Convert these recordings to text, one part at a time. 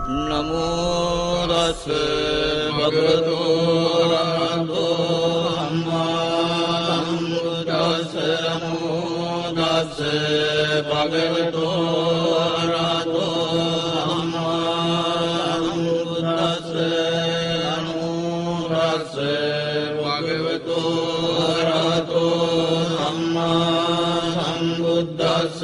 නමෝ තස්ස භගවතු අරහතෝ සම්මා සම්බුද්දස්ස නමෝ තස්ස භගවතු අරහතෝ සම්මා සම්බුද්දස්ස නමෝ තස්ස භගවතු අරහතෝ සම්මා සම්බුද්දස්ස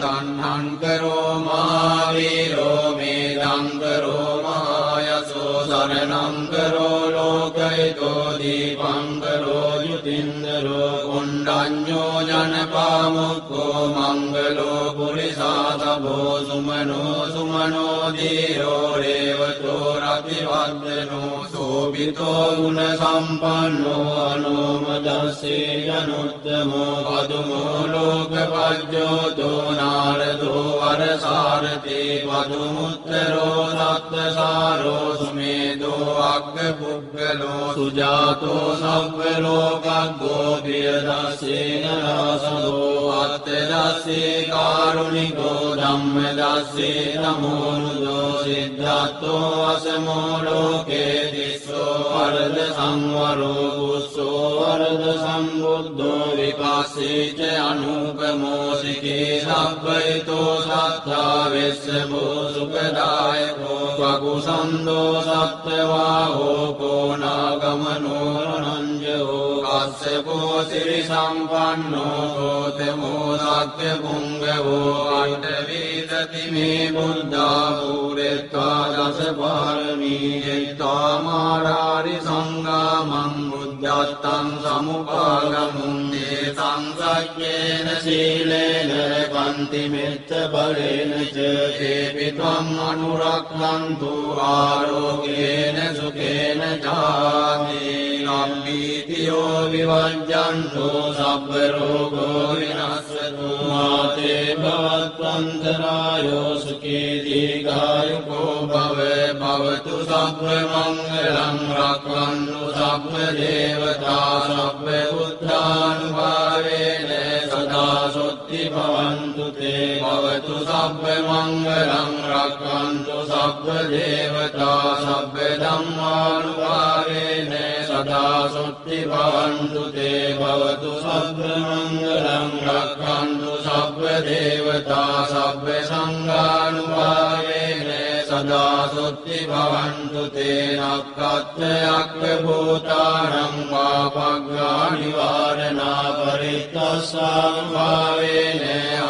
තණ්හං කරෝ මා වීරෝ මේදං කරෝ මායසෝ සරණං කරෝ ලෝකයිතෝ දීපං කරෝ යුතින්දරෝ කුණ්ඩඤ්ඤෝ ජනපාමුක්ඛෝ මංගලෝ පුරිසාතභෝ සුමනෝ සුමනෝ දීරෝ රේවතෝ රතිවද්දනෝ සෝභිතෝ ගුණ සම්පන්නෝ අනෝමදස්සේ ජනුත්තමෝ පදුමෝ ලෝකපජ්ජෝතෝ නාරදෝ වරසාරතේ පදුමුත්තරෝ සත්ත්වසාරෝ සුමේදෝ අග්ගපුග්ගලෝ සුජාතෝ සබ්බලෝකග්ගෝ පියදස්සේන රාසදෝ අත්තදස්සේ කාරුණිකෝ ධම්මදස්සේ නමෝනුදෝ සිද්ධාත්තෝ අසමෝ ලෝකේ තිස්සෝ වරද සංවරෝ කුස්සෝ වරද සම්බුද්ධෝ විකාසේච අනුපමෝසිකේ සබ්බයිතෝ සත්තා වෙස්සබෝ සුඛදායකෝ වකුසන්දෝ සත්ත්වාහෝ කෝනාගමනෝ රණංජෝ කස්සපෝ සිරි සම්පන්නෝ ගෝතමෝ සත්ත්‍ය පුංගවෝ අට්ඨවීදති මේ බුද්ධා පුරෙත්තා දස පාරමී ජිත්වා මාරාරි සංගාමං බුද්ධත්තං සමුපාගමුං දේසං සක්කේන සීලේන පන්ති මෙත්ත බලේන ච තේපි ත්වං අනුරක්ඛන්තු ආරෝග්‍යේන සුඛේන ජාති නම්බීතියෝ විවජ්ජන්තු සබ්බ රෝගෝ විනස්සතු මාතේ භවත්වන්තරායෝ සුඛී දීඝායුකෝ භව භවතු සබ්බ මංගලං රක්ඛන්තු සබ්බ දේවතා සබ්බ බුද්ධානුභාවේන සදා සොත්ති භවන්තු තේ භවතු සබ්බ මංගලං රක්ඛන්තු සබ්බ දේවතා සබ්බ ධම්මානුභාවේන සදා සොත්ති භවන්තු තේ භවතු සබ්බ මංගලං රක්ඛන්තු සබ්බ දේවතා සබ්බ සංඝානුභාවේන සදා සොත්ති භවන්තු තේ නක්ඛත්ථයක් භූතානං පාපග්ගා නිවාරණා පරිත්තස්සං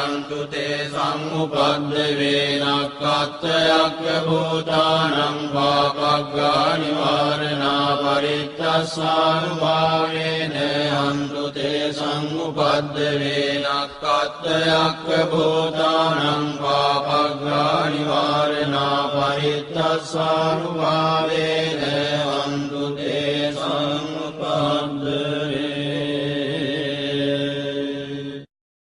අන්තු තේ සම්උපද්ද වේනක්ඛත්ථයක් භූතානං පාපග්ගා නිවාරණා පරිත්තස්සං අන්තු තේ සම්උපද්ද වේනක්ඛත්ථයක් භූතානං පාපග්ගා නිවාරණා පරිත්තස්සං